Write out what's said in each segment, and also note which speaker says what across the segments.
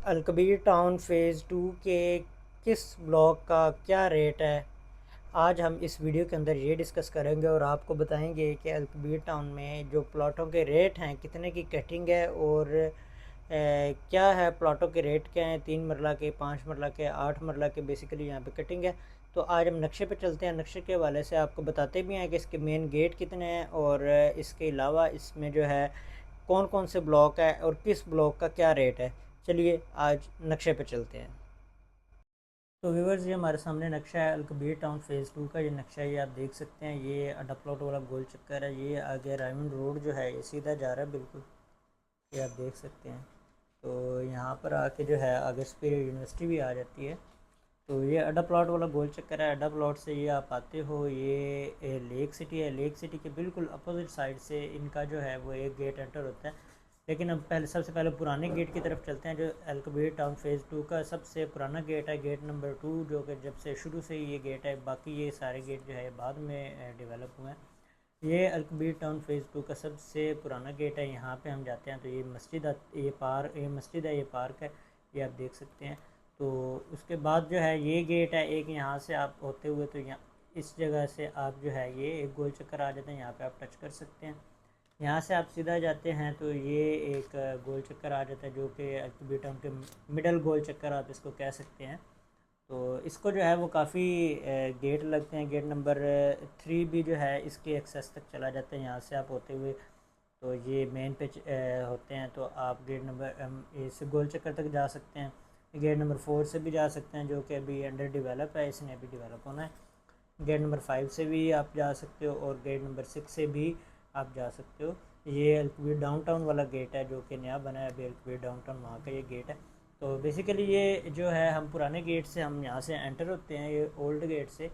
Speaker 1: Al Kabir town phase 2 के किस block का क्या रेट है? आज हम इस वीडियो के अंदर ये डिस्कस करेंगे और आपको बताएंगे कि अलकबीर टाउन में जो प्लॉटों के रेट हैं कितने की कटिंग है और क्या है, प्लॉटों के रेट क्या हैं, 3 मरला के, 5 मरला के, 8 मरला के, बेसिकली यहाँ पे कटिंग है। तो आज हम नक्शे पे चलते हैं। नक्शे के हवाले से आपको बताते भी हैं कि इसके मेन गेट कितने हैं और इसके अलावा इसमें जो है कौन कौन से ब्लॉक है और किस ब्लॉक का क्या रेट है। चलिए आज नक्शे पे चलते हैं। तो व्यूवर्स, ये हमारे सामने नक्शा है अलकबीर टाउन फ़ेज़ 2 का। ये नक्शा ये आप देख सकते हैं, ये अड्डा प्लॉट वाला गोल चक्कर है। ये आगे रायमंड रोड जो है ये सीधा जा रहा है बिल्कुल, ये आप देख सकते हैं। तो यहाँ पर आके जो है आगे सुपीरियर यूनिवर्सिटी भी आ जाती है। तो ये अड्डा प्लॉट वाला गोल चक्कर है। अड्डा प्लॉट से ये आप आते हो, ये लेक सिटी है। लेक सिटी के बिल्कुल अपोजिट साइड से इनका जो है वो एक गेट एंटर होता है। लेकिन अब पहले सबसे पहले पुराने गेट की तरफ चलते हैं, जो अलकबीर टाउन फ़ेज़ 2 का सबसे पुराना गेट है, गेट नंबर 2, जो कि जब से शुरू से ही ये गेट है। बाकी ये सारे गेट जो है बाद में डेवलप हुए हैं। ये अलकबीर टाउन फ़ेज़ 2 का सबसे पुराना गेट है। यहाँ पे हम जाते हैं तो ये मस्जिद ये मस्जिद है, ये पार्क है, ये आप देख सकते हैं। तो उसके बाद जो है ये गेट है एक, यहाँ से आप होते हुए तो यहाँ इस जगह से आप जो है ये एक गोल चक्कर आ जाते हैं, यहाँ पे आप टच कर सकते हैं। यहाँ से आप सीधा जाते हैं तो ये एक गोल चक्कर आ जाता है, जो कि अलकबीर टाउन के मिडल गोल चक्कर आप इसको कह सकते हैं। तो इसको जो है वो काफ़ी गेट लगते हैं। गेट नंबर 3 भी जो है इसके एक्सेस तक चला जाता है, यहाँ से आप होते हुए तो ये मेन पे होते हैं। तो आप गेट नंबर इस गोल चक्कर तक जा सकते हैं। गेट नंबर 4 से भी जा सकते हैं, जो कि अभी अंडर डेवलप है, इसने अभी डेवलप होना है। गेट नंबर 5 से भी आप जा सकते हो और गेट नंबर 6 से भी आप जा सकते हो। ये अलकबीर डाउनटाउन वाला गेट है, जो कि नया बना है अभी, अलकबीर डाउनटाउन वहाँ का ये गेट है। तो बेसिकली ये जो है हम पुराने गेट से हम यहाँ से एंटर होते हैं, ये ओल्ड गेट से।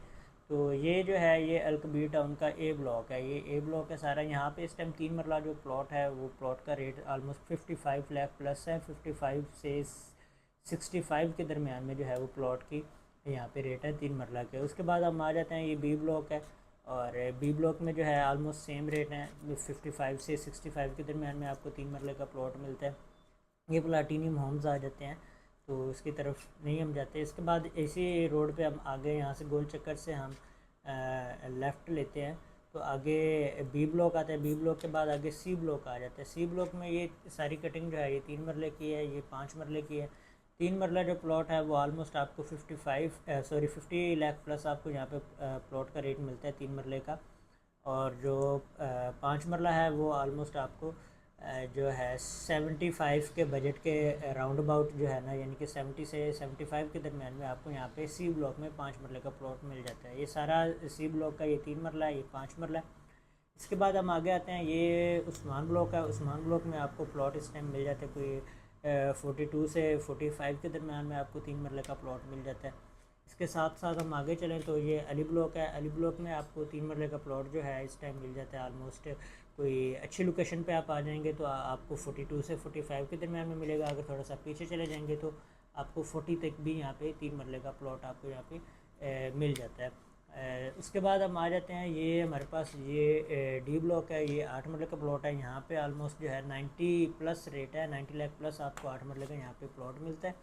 Speaker 1: तो ये जो है ये अलकबीर टाउन का ए ब्लॉक है, ये ए ब्लॉक है सारा। यहाँ पे इस टाइम 3 मरला जो प्लॉट है वो प्लॉट का रेट आलमोस्ट 55 लाख प्लस है। 55 से 65 के दरमियान में जो है वो प्लॉट की यहाँ पे रेट है 3 मरला के। उसके बाद हम आ जाते हैं, ये बी ब्लॉक है और बी ब्लॉक में जो है आलमोस्ट सेम रेट है, 55 से 65 के दरमियान में आपको 3 मरले का प्लॉट मिलता है। ये प्लाटीनियम होम्स आ जाते हैं, तो इसकी तरफ नहीं हम जाते। इसके बाद इसी रोड पे हम आगे यहाँ से गोल चक्कर से हम लेफ़्ट लेते हैं तो आगे बी ब्लॉक आता है। बी ब्लॉक के बाद आगे सी ब्लॉक आ जाता है। सी ब्लॉक में ये सारी कटिंग जो है ये 3 मरले की है, ये 5 मरले की है। 3 मरला जो प्लॉट है वो आलमोस्ट आपको 50 लाख प्लस आपको यहाँ पे प्लॉट का रेट मिलता है 3 मरले का। और जो 5 मरला है वो आलमोस्ट आपको जो है 75 के बजट के राउंड अबाउट जो है ना, यानी कि 70 से 75 के दरमियान में आपको यहाँ पे सी ब्लॉक में 5 मरले का प्लॉट मिल जाता है। ये सारा सी ब्लॉक का, ये 3 मरला है, ये 5 मरला है। इसके बाद हम आगे आते हैं, ये उस्मान ब्लॉक है। उस्मान ब्लॉक में आपको प्लॉट इस टाइम मिल जाते हैं कोई 42 से 45 के दरमियान में आपको 3 मरले का प्लॉट मिल जाता है। इसके साथ साथ हम आगे चलें तो ये अली ब्लॉक है। अली ब्लॉक में आपको 3 मरले का प्लॉट जो है इस टाइम मिल जाता है आलमोस्ट कोई अच्छी लोकेशन पे आप आ जाएंगे तो आपको 42 से 45 के दरमियान में मिलेगा। अगर थोड़ा सा पीछे चले जाएंगे तो आपको 40 तक भी यहाँ पे 3 मरले का प्लॉट आपको यहाँ पे मिल जाता है। उसके बाद हम आ जाते हैं, ये हमारे पास ये डी ब्लॉक है, ये 8 मरले का प्लॉट है। यहाँ पे ऑलमोस्ट जो है 90 प्लस रेट है, 90 लाख प्लस आपको 8 मरले का यहाँ पे प्लॉट मिलता है।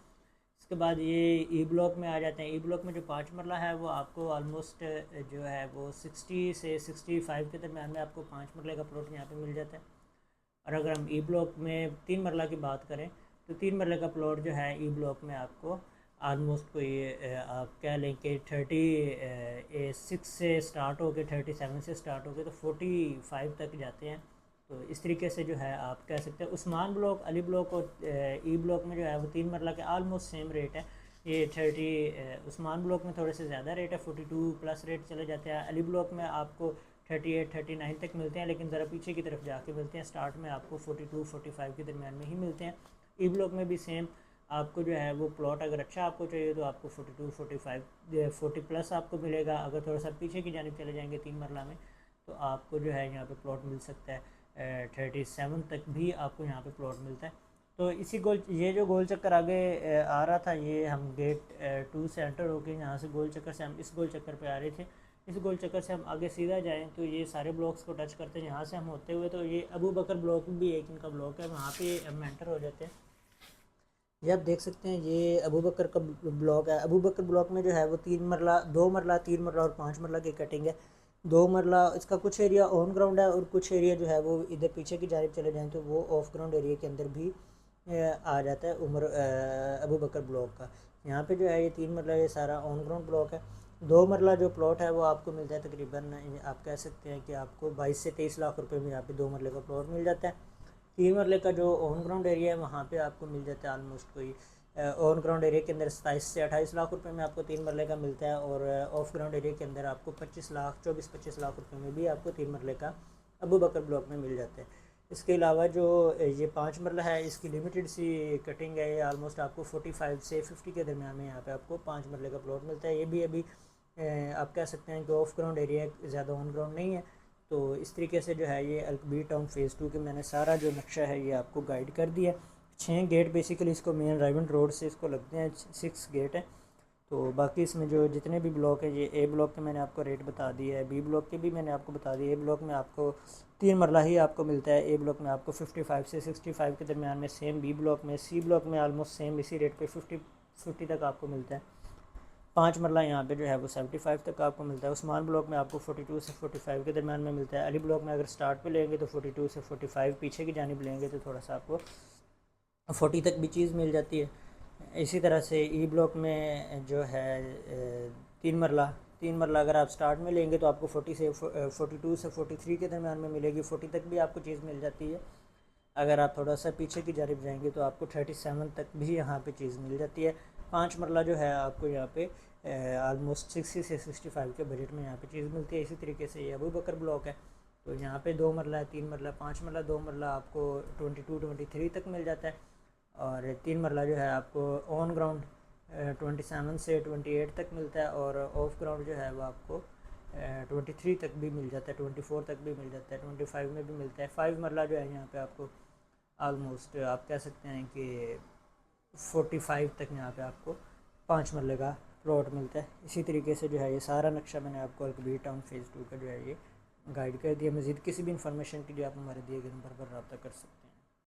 Speaker 1: इसके बाद ये ई ब्लॉक में आ जाते हैं। ई ब्लॉक में जो 5 मरला है वो आपको ऑलमोस्ट जो है वो 60 से 65 के दरमियान में आपको 5 मरले का प्लॉट यहाँ पे मिल जाता है। और अगर हम ई ब्लॉक में 3 मरला की बात करें तो 3 मरले का प्लॉट जो है ई ब्लॉक में आपको आलमोस्ट कोई आप कह लें कि 36 से स्टार्ट हो के 37 से स्टार्ट हो के तो 45 तक जाते हैं। तो इस तरीके से जो है आप कह सकते हैं उस्मान ब्लॉक, अली ब्लॉक और ई ब्लॉक में जो है वो 3 मरला के आलमोस्ट सेम रेट है। ये 30 उस्मान ब्लॉक में थोड़े से ज़्यादा रेट है, 42 प्लस रेट चले जाते हैं। अली ब्लॉक में आपको 38 39 तक मिलते हैं, लेकिन ज़रा पीछे की तरफ जाके मिलते हैं। स्टार्ट में आपको 42 45 के दरमियान में ही मिलते हैं। ई ब्लॉक में भी सेम आपको जो है वो प्लॉट अगर अच्छा आपको चाहिए तो आपको 42 45 40 प्लस आपको मिलेगा। अगर थोड़ा सा पीछे की जानिब चले जाएंगे 3 मरला में तो आपको जो है यहाँ पे प्लॉट मिल सकता है 37 तक भी आपको यहाँ पे प्लॉट मिलता है। तो इसी गोल, ये जो गोल चक्कर आगे आ रहा था, ये हम गेट 2 से एंटर होके यहाँ से गोल चक्कर से हम इस गोल चक्कर पे आ रहे थे। इस गोल चक्कर से हम आगे सीधा जाएँ तो ये सारे ब्लॉक्स को टच करते हैं। यहाँ से हम होते हुए तो ये अबू बकर ब्लॉक भी एक इनका ब्लॉक है, वहाँ पे हम एंटर हो जाते हैं। ये आप देख सकते हैं, ये अबू बकर का ब्लॉक है। अबू बकर ब्लॉक में जो है वो 3 मरला, 2 मरला, 3 मरला और 5 मरला की कटिंग है। 2 मरला इसका कुछ एरिया ऑन ग्राउंड है और कुछ एरिया जो है वो इधर पीछे की जानिब चले जाएँ तो वो ऑफ ग्राउंड एरिया के अंदर भी आ जाता है अबू बकर ब्लॉक का। यहाँ पे जो है ये 3 मरला ये सारा ऑन ग्राउंड ब्लॉक है। 2 मरला जो प्लॉट है वो आपको मिलता है तकरीबन, आप कह सकते हैं कि आपको 22 से 23 लाख रुपए में यहाँ पे 2 मरले का प्लॉट मिल जाता है। 3 मरले का जो ऑन ग्राउंड एरिया है वहाँ पे आपको मिल जाता है ऑलमोस्ट कोई ऑन ग्राउंड एरिया के अंदर 27 से 28 लाख रुपए में आपको 3 मरले का मिलता है, और ऑफ ग्राउंड एरिया के अंदर आपको 25 लाख 24-25 लाख रुपए में भी आपको 3 मरले का अबू बकर ब्लॉक में मिल जाता है। इसके अलावा जो ये 5 मरला है इसकी लिमिटेड सी कटिंग है, ये आलमोस्ट आपको 45 से 50 के दरमियान में यहाँ पे आपको 5 मरले का प्लॉट मिलता है। ये भी अभी आप कह सकते हैं कि ऑफ ग्राउंड एरिया ज़्यादा ऑन ग्राउंड नहीं है। तो इस तरीके से जो है ये अल्कबीर टाउन फ़ेज़ 2 के मैंने सारा जो नक्शा है ये आपको गाइड कर दिया। 6 गेट बेसिकली इसको मेन राइवंड रोड से इसको लगते हैं, 6 गेट हैं। तो बाकी इसमें जो जितने भी ब्लॉक हैं, ये ए ब्लॉक के मैंने आपको रेट बता दिया है, बी ब्लॉक के भी मैंने आपको बता दिया। ए ब्लॉक में आपको 3 मरला ही आपको मिलता है। ए ब्लॉक में आपको 55 से 65 के दरमियान में सेम बी ब्लॉक में, सी ब्लॉक में आलमोस्ट सेम इसी रेट पे 50 तक आपको मिलता है। 5 मरला यहाँ पे जो है वो 75 तक आपको मिलता है। उस्मान ब्लॉक में आपको 42 से 45 के दरमियान में मिलता है। अली ब्लॉक में अगर स्टार्ट पे लेंगे तो 42 से 45, पीछे की जानिब लेंगे तो थोड़ा सा आपको 40 तक भी चीज़ मिल जाती है। इसी तरह से ई ब्लॉक में जो है 3 मरला अगर आप स्टार्ट में लेंगे तो आपको 42 से 43 के दरमियान में मिलेगी, 40 तक भी आपको चीज़ मिल जाती है। अगर आप थोड़ा सा पीछे की जानिब जाएंगे तो आपको 37 तक भी यहाँ पे चीज़ मिल जाती है। 5 मरला जो है आपको यहाँ पे आलमोस्ट 60 से 65 के बजट में यहाँ पे चीज़ मिलती है। इसी तरीके से ये अबू बकर ब्लॉक है, तो यहाँ पे 2 मरला है, 3 मरला, 5 मरला, 2 मरला आपको 22-23 तक मिल जाता है। और 3 मरला जो है आपको ऑन ग्राउंड 27 से 28 तक मिलता है, और ऑफ ग्राउंड जो है वो आपको 23 तक भी मिल जाता है, 24 तक भी मिल जाता है, 25 में भी मिलता है। 5 मरला जो है यहाँ पे आपको आलमोस्ट आप कह सकते हैं कि 45 तक यहाँ पे आपको 5 मरले का प्लॉट मिलता है। इसी तरीके से जो है ये सारा नक्शा मैंने आपको अल्कबीर टाउन फ़ेज़ 2 का जो है ये गाइड कर दिया। मज़ीद किसी भी इंफॉर्मेशन के लिए आप हमारे दिए गए नंबर पर रब्ता कर सकते हैं।